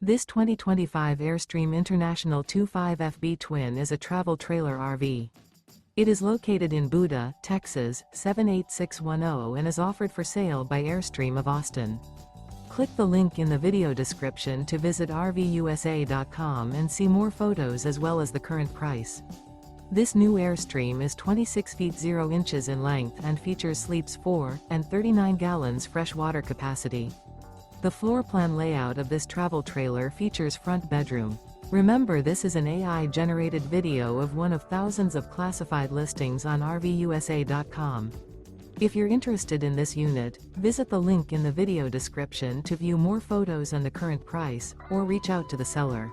This 2025 Airstream International 25FB Twin is a travel trailer RV. It is located in Buda, Texas, 78610 and is offered for sale by Airstream of Austin. Click the link in the video description to visit RVUSA.com and see more photos as well as the current price. This new Airstream is 26 feet 0 inches in length and features sleeps 4 and 39 gallons fresh water capacity. The floor plan layout of this travel trailer features front bedroom. Remember, this is an AI-generated video of one of thousands of classified listings on RVUSA.com. If you're interested in this unit, visit the link in the video description to view more photos and the current price, or reach out to the seller.